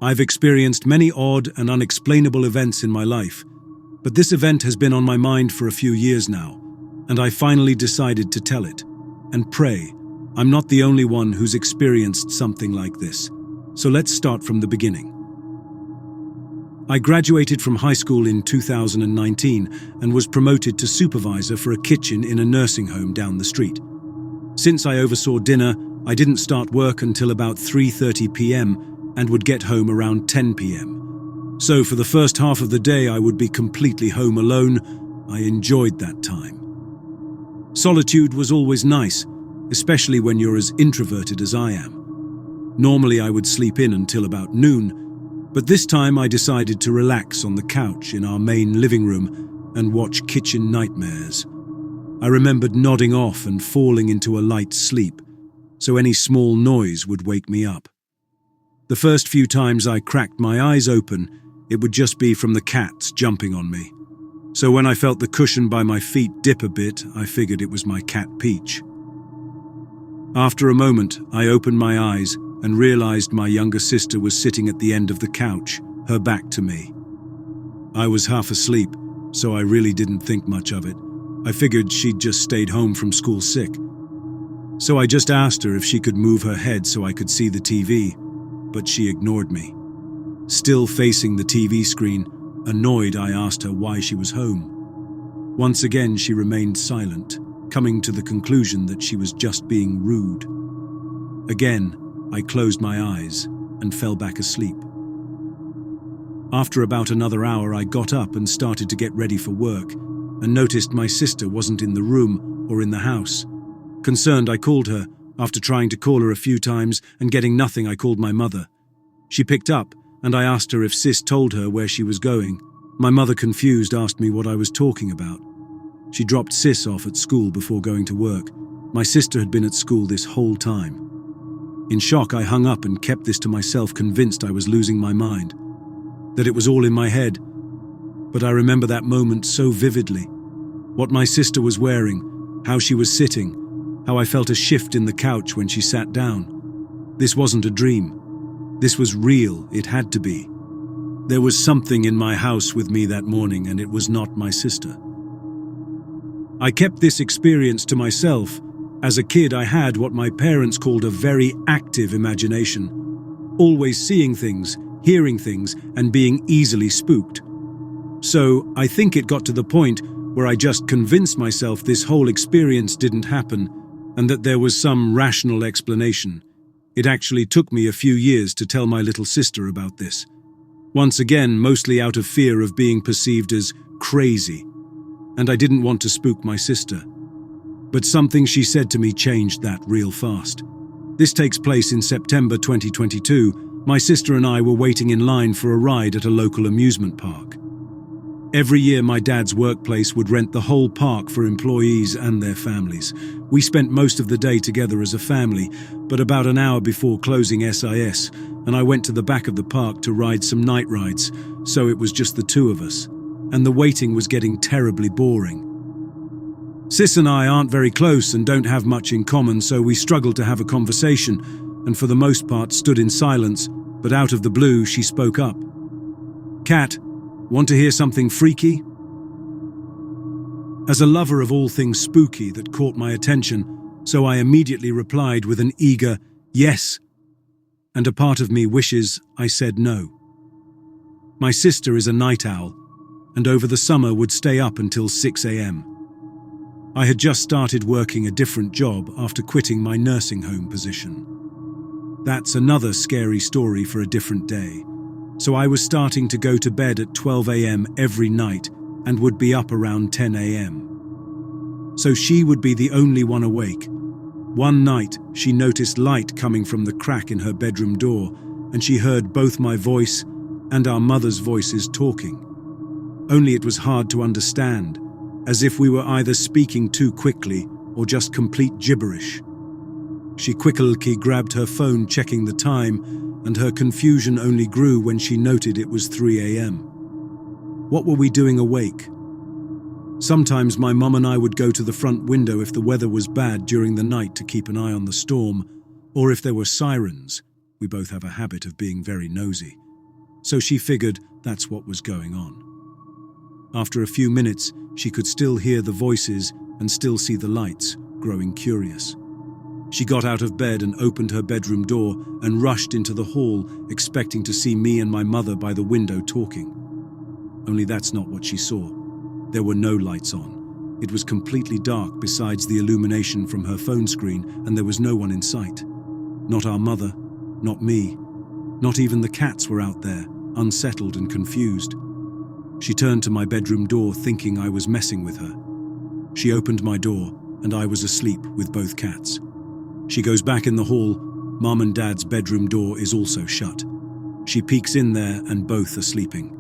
I've experienced many odd and unexplainable events in my life, but this event has been on my mind for a few years now, and I finally decided to tell it. And pray, I'm not the only one who's experienced something like this. So let's start from the beginning. I graduated from high school in 2019 and was promoted to supervisor for a kitchen in a nursing home down the street. Since I oversaw dinner, I didn't start work until about 3:30 p.m. and would get home around 10 p.m. So for the first half of the day, I would be completely home alone. I enjoyed that time. Solitude was always nice, especially when you're as introverted as I am. Normally, I would sleep in until about noon, but this time I decided to relax on the couch in our main living room and watch Kitchen Nightmares. I remembered nodding off and falling into a light sleep, so any small noise would wake me up. The first few times I cracked my eyes open, it would just be from the cats jumping on me. So when I felt the cushion by my feet dip a bit, I figured it was my cat Peach. After a moment, I opened my eyes and realized my younger sister was sitting at the end of the couch, her back to me. I was half asleep, so I really didn't think much of it. I figured she'd just stayed home from school sick. So I just asked her if she could move her head so I could see the TV, but she ignored me. Still facing the TV screen, annoyed, I asked her why she was home. Once again, she remained silent, coming to the conclusion that she was just being rude. Again, I closed my eyes and fell back asleep. After about another hour, I got up and started to get ready for work and noticed my sister wasn't in the room or in the house. Concerned, I called her. After trying to call her a few times and getting nothing, I called my mother. She picked up, and I asked her if Sis told her where she was going. My mother, confused, asked me what I was talking about. She dropped Sis off at school before going to work. My sister had been at school this whole time. In shock, I hung up and kept this to myself, convinced I was losing my mind, that it was all in my head. But I remember that moment so vividly. What my sister was wearing, how she was sitting, how I felt a shift in the couch when she sat down. This wasn't a dream. This was real. It had to be. There was something in my house with me that morning, and it was not my sister. I kept this experience to myself. As a kid, I had what my parents called a very active imagination, always seeing things, hearing things, and being easily spooked. So I think it got to the point where I just convinced myself this whole experience didn't happen, and that there was some rational explanation. It actually took me a few years to tell my little sister about this. Once again, mostly out of fear of being perceived as crazy. And I didn't want to spook my sister. But something she said to me changed that real fast. This takes place in September 2022. My sister and I were waiting in line for a ride at a local amusement park. Every year, my dad's workplace would rent the whole park for employees and their families. We spent most of the day together as a family, but about an hour before closing SIS, and I went to the back of the park to ride some night rides, so it was just the two of us, and the waiting was getting terribly boring. Sis and I aren't very close and don't have much in common, so we struggled to have a conversation, and for the most part stood in silence, but out of the blue she spoke up. "Kat, want to hear something freaky?" As a lover of all things spooky, that caught my attention, so I immediately replied with an eager yes, and a part of me wishes I said no. My sister is a night owl, and over the summer would stay up until 6 a.m. I had just started working a different job after quitting my nursing home position. That's another scary story for a different day. So I was starting to go to bed at 12 a.m. every night and would be up around 10 a.m. So she would be the only one awake. One night, she noticed light coming from the crack in her bedroom door, and she heard both my voice and our mother's voices talking. Only it was hard to understand, as if we were either speaking too quickly or just complete gibberish. She quickly grabbed her phone, checking the time, and her confusion only grew when she noted it was 3 a.m. What were we doing awake? Sometimes my mum and I would go to the front window if the weather was bad during the night to keep an eye on the storm, or if there were sirens. We both have a habit of being very nosy. so she figured that's what was going on. After a few minutes, she could still hear the voices and still see the lights, growing curious. She got out of bed and opened her bedroom door and rushed into the hall, expecting to see me and my mother by the window talking. Only that's not what she saw. There were no lights on. It was completely dark besides the illumination from her phone screen, and there was no one in sight. Not our mother, not me. Not even the cats were out there, unsettled and confused. She turned to my bedroom door thinking I was messing with her. She opened my door, and I was asleep with both cats. She goes back in the hall. Mom and Dad's bedroom door is also shut. She peeks in there and both are sleeping.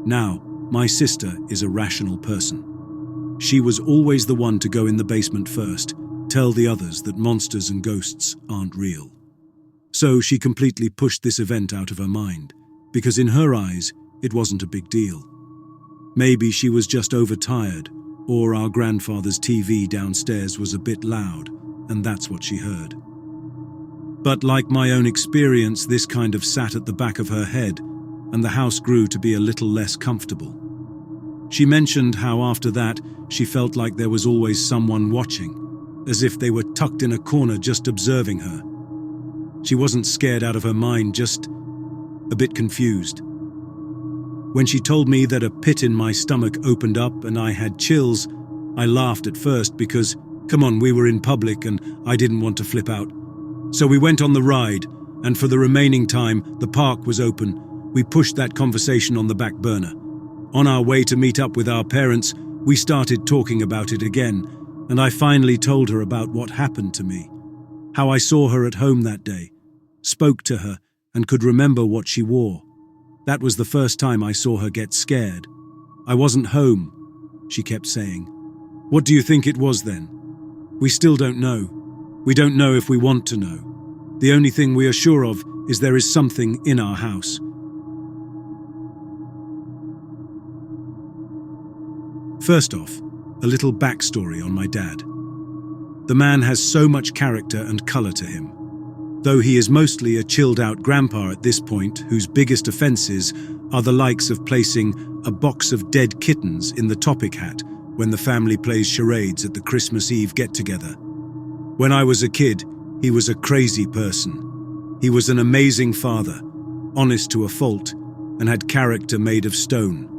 Now, my sister is a rational person. She was always the one to go in the basement first, tell the others that monsters and ghosts aren't real. So she completely pushed this event out of her mind, because in her eyes, it wasn't a big deal. Maybe she was just overtired, or our grandfather's TV downstairs was a bit loud, and that's what she heard. But like my own experience, this kind of sat at the back of her head, and the house grew to be a little less comfortable. She mentioned how after that, she felt like there was always someone watching, as if they were tucked in a corner just observing her. She wasn't scared out of her mind, just a bit confused. When she told me that a pit in my stomach opened up and I had chills, I laughed at first because, come on, we were in public and I didn't want to flip out. So we went on the ride, and for the remaining time, the park was open. We pushed that conversation on the back burner. On our way to meet up with our parents, we started talking about it again, and I finally told her about what happened to me. How I saw her at home that day, spoke to her, and could remember what she wore. That was the first time I saw her get scared. I wasn't home, she kept saying. What do you think it was then? We still don't know. We don't know if we want to know. The only thing we are sure of is there is something in our house. First off, a little backstory on my dad. The man has so much character and colour to him. Though he is mostly a chilled-out grandpa at this point, whose biggest offences are the likes of placing a box of dead kittens in the topic hat when the family plays charades at the Christmas Eve get-together. When I was a kid, he was a crazy person. He was an amazing father, honest to a fault, and had character made of stone.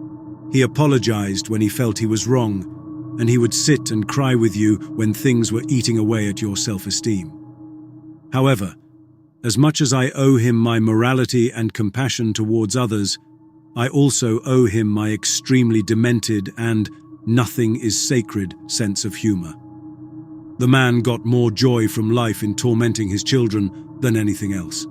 He apologized when he felt he was wrong, and he would sit and cry with you when things were eating away at your self-esteem. However, as much as I owe him my morality and compassion towards others, I also owe him my extremely demented and nothing is sacred sense of humor. The man got more joy from life in tormenting his children than anything else.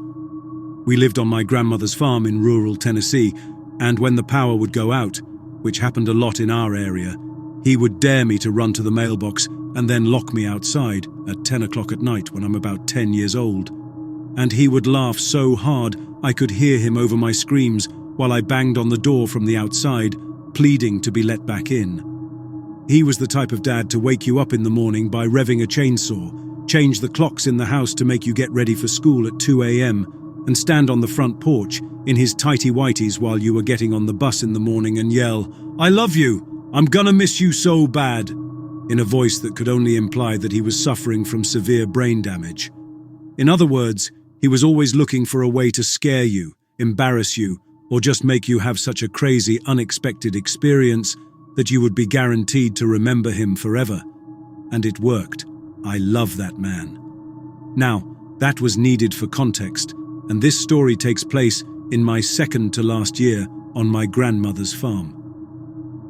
We lived on my grandmother's farm in rural Tennessee, and when the power would go out, which happened a lot in our area, he would dare me to run to the mailbox and then lock me outside at 10 o'clock at night when I'm about 10 years old. And he would laugh so hard I could hear him over my screams while I banged on the door from the outside, pleading to be let back in. He was the type of dad to wake you up in the morning by revving a chainsaw, change the clocks in the house to make you get ready for school at 2 a.m, and stand on the front porch in his tighty-whities while you were getting on the bus in the morning and yell, "I love you! I'm gonna miss you so bad!" in a voice that could only imply that he was suffering from severe brain damage. In other words, he was always looking for a way to scare you, embarrass you, or just make you have such a crazy, unexpected experience that you would be guaranteed to remember him forever. And it worked. I love that man. Now, that was needed for context, and this story takes place in my second to last year on my grandmother's farm.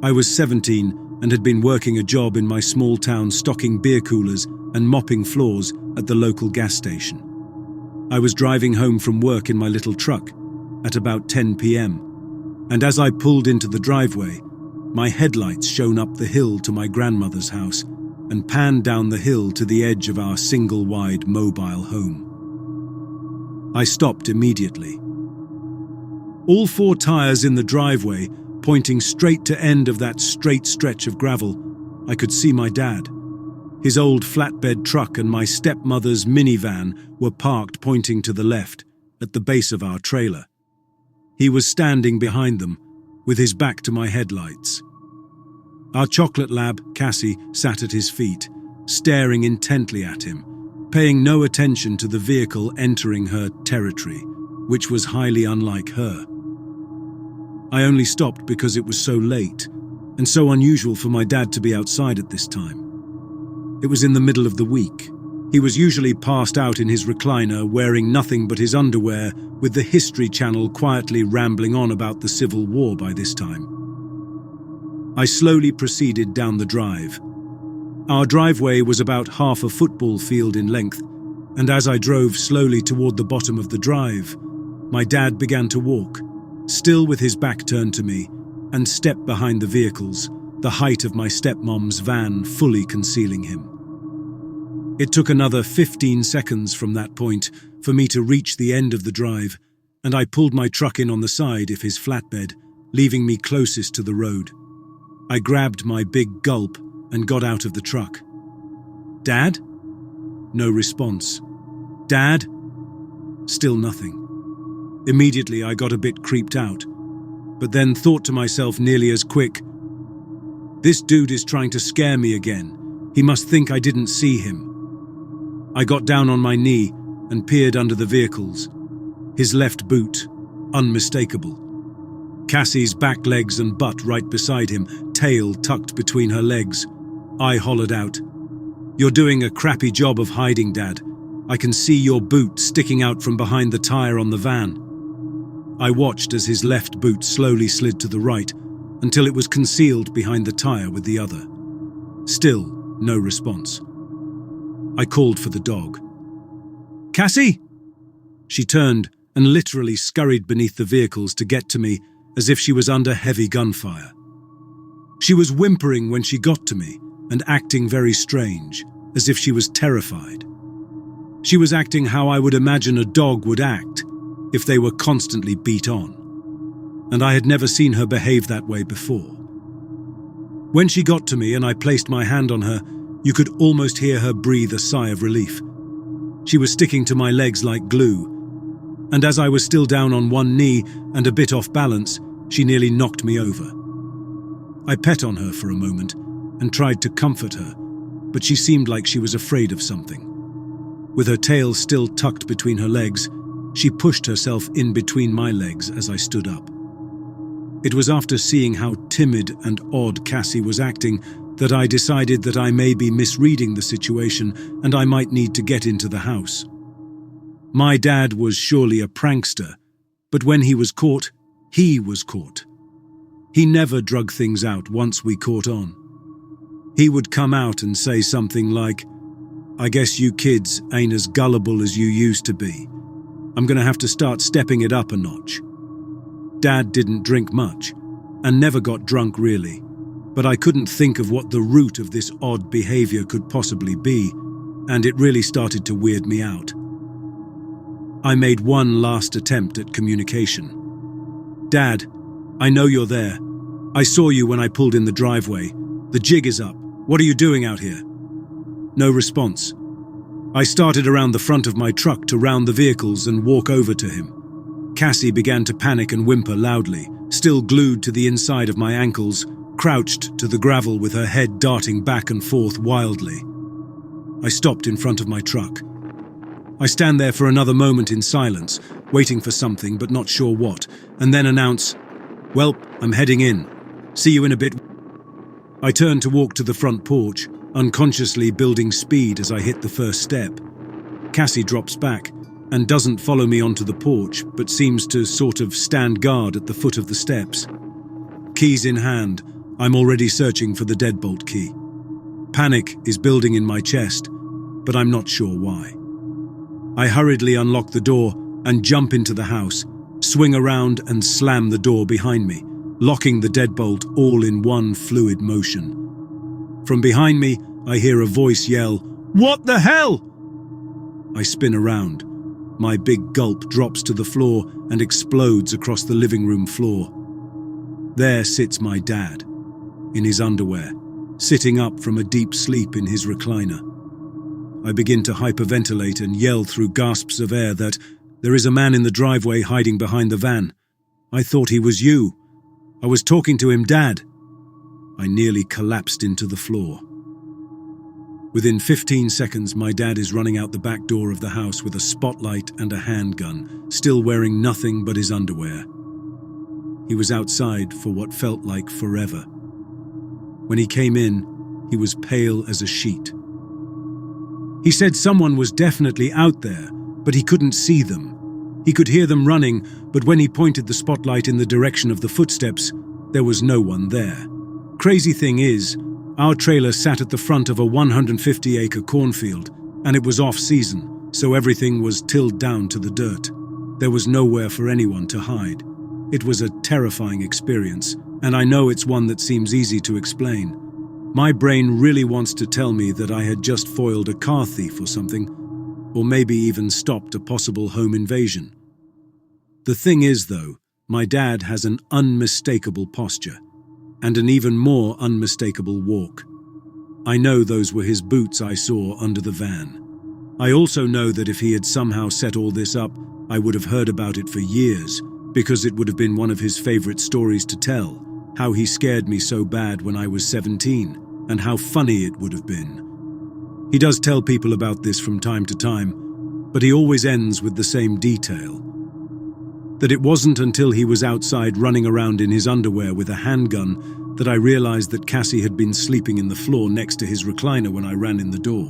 I was 17 and had been working a job in my small town stocking beer coolers and mopping floors at the local gas station. I was driving home from work in my little truck at about 10 p.m, and as I pulled into the driveway, my headlights shone up the hill to my grandmother's house and panned down the hill to the edge of our single-wide mobile home. I stopped immediately. All 4 tires in the driveway, pointing straight to end of that straight stretch of gravel, I could see my dad. His old flatbed truck and my stepmother's minivan were parked pointing to the left, at the base of our trailer. He was standing behind them, with his back to my headlights. Our chocolate lab, Cassie, sat at his feet, staring intently at him, paying no attention to the vehicle entering her territory, which was highly unlike her. I only stopped because it was so late, and so unusual for my dad to be outside at this time. It was in the middle of the week. He was usually passed out in his recliner, wearing nothing but his underwear, with the History Channel quietly rambling on about the Civil War by this time. I slowly proceeded down the drive. Our driveway was about half a football field in length, and as I drove slowly toward the bottom of the drive, my dad began to walk, still with his back turned to me, and stepped behind the vehicles, the height of my stepmom's van fully concealing him. It took another 15 seconds from that point for me to reach the end of the drive, and I pulled my truck in on the side of his flatbed, leaving me closest to the road. I grabbed my big gulp and got out of the truck. "Dad?" No response. "Dad?" Still nothing. Immediately I got a bit creeped out, but then thought to myself nearly as quick, "This dude is trying to scare me again. He must think I didn't see him." I got down on my knee and peered under the vehicles. His left boot, unmistakable. Cassie's back legs and butt right beside him, tail tucked between her legs. I hollered out, "You're doing a crappy job of hiding, Dad. I can see your boot sticking out from behind the tire on the van." I watched as his left boot slowly slid to the right until it was concealed behind the tire with the other. Still, no response. I called for the dog. "Cassie!" She turned and literally scurried beneath the vehicles to get to me as if she was under heavy gunfire. She was whimpering when she got to me and acting very strange, as if she was terrified. She was acting how I would imagine a dog would act if they were constantly beat on, and I had never seen her behave that way before. When she got to me and I placed my hand on her, you could almost hear her breathe a sigh of relief. She was sticking to my legs like glue, and as I was still down on one knee and a bit off balance, she nearly knocked me over. I pet on her for a moment and tried to comfort her, but she seemed like she was afraid of something. With her tail still tucked between her legs, she pushed herself in between my legs as I stood up. It was after seeing how timid and odd Cassie was acting that I decided that I may be misreading the situation and I might need to get into the house. My dad was surely a prankster, but when he was caught, he was caught. He never drug things out once we caught on. He would come out and say something like, "I guess you kids ain't as gullible as you used to be. I'm gonna have to start stepping it up a notch." Dad didn't drink much, and never got drunk really, but I couldn't think of what the root of this odd behavior could possibly be, and it really started to weird me out. I made one last attempt at communication. "Dad, I know you're there. I saw you when I pulled in the driveway. The jig is up. What are you doing out here?" No response. I started around the front of my truck to round the vehicles and walk over to him. Cassie began to panic and whimper loudly, still glued to the inside of my ankles, crouched to the gravel with her head darting back and forth wildly. I stopped in front of my truck. I stand there for another moment in silence, waiting for something but not sure what, and then announce, "Well, I'm heading in. See you in a bit." I turn to walk to the front porch, unconsciously building speed as I hit the first step. Cassie drops back and doesn't follow me onto the porch, but seems to sort of stand guard at the foot of the steps. Keys in hand, I'm already searching for the deadbolt key. Panic is building in my chest, but I'm not sure why. I hurriedly unlock the door and jump into the house, swing around and slam the door behind me, locking the deadbolt all in one fluid motion. From behind me, I hear a voice yell, "What the hell?" I spin around. My big gulp drops to the floor and explodes across the living room floor. There sits my dad, in his underwear, sitting up from a deep sleep in his recliner. I begin to hyperventilate and yell through gasps of air that there is a man in the driveway hiding behind the van. I thought he was you. I was talking to him, Dad." I nearly collapsed into the floor. Within 15 seconds, my dad is running out the back door of the house with a spotlight and a handgun, still wearing nothing but his underwear. He was outside for what felt like forever. When he came in, he was pale as a sheet. He said someone was definitely out there, but he couldn't see them. He could hear them running, but when he pointed the spotlight in the direction of the footsteps, there was no one there. Crazy thing is, our trailer sat at the front of a 150-acre cornfield, and it was off-season, so everything was tilled down to the dirt. There was nowhere for anyone to hide. It was a terrifying experience, and I know it's one that seems easy to explain. My brain really wants to tell me that I had just foiled a car thief or something, or maybe even stopped a possible home invasion. The thing is, though, my dad has an unmistakable posture, and an even more unmistakable walk. I know those were his boots I saw under the van. I also know that if he had somehow set all this up, I would have heard about it for years, because it would have been one of his favorite stories to tell, how he scared me so bad when I was 17, and how funny it would have been. He does tell people about this from time to time, but he always ends with the same detail. That it wasn't until he was outside running around in his underwear with a handgun that I realized that Cassie had been sleeping in the floor next to his recliner when I ran in the door.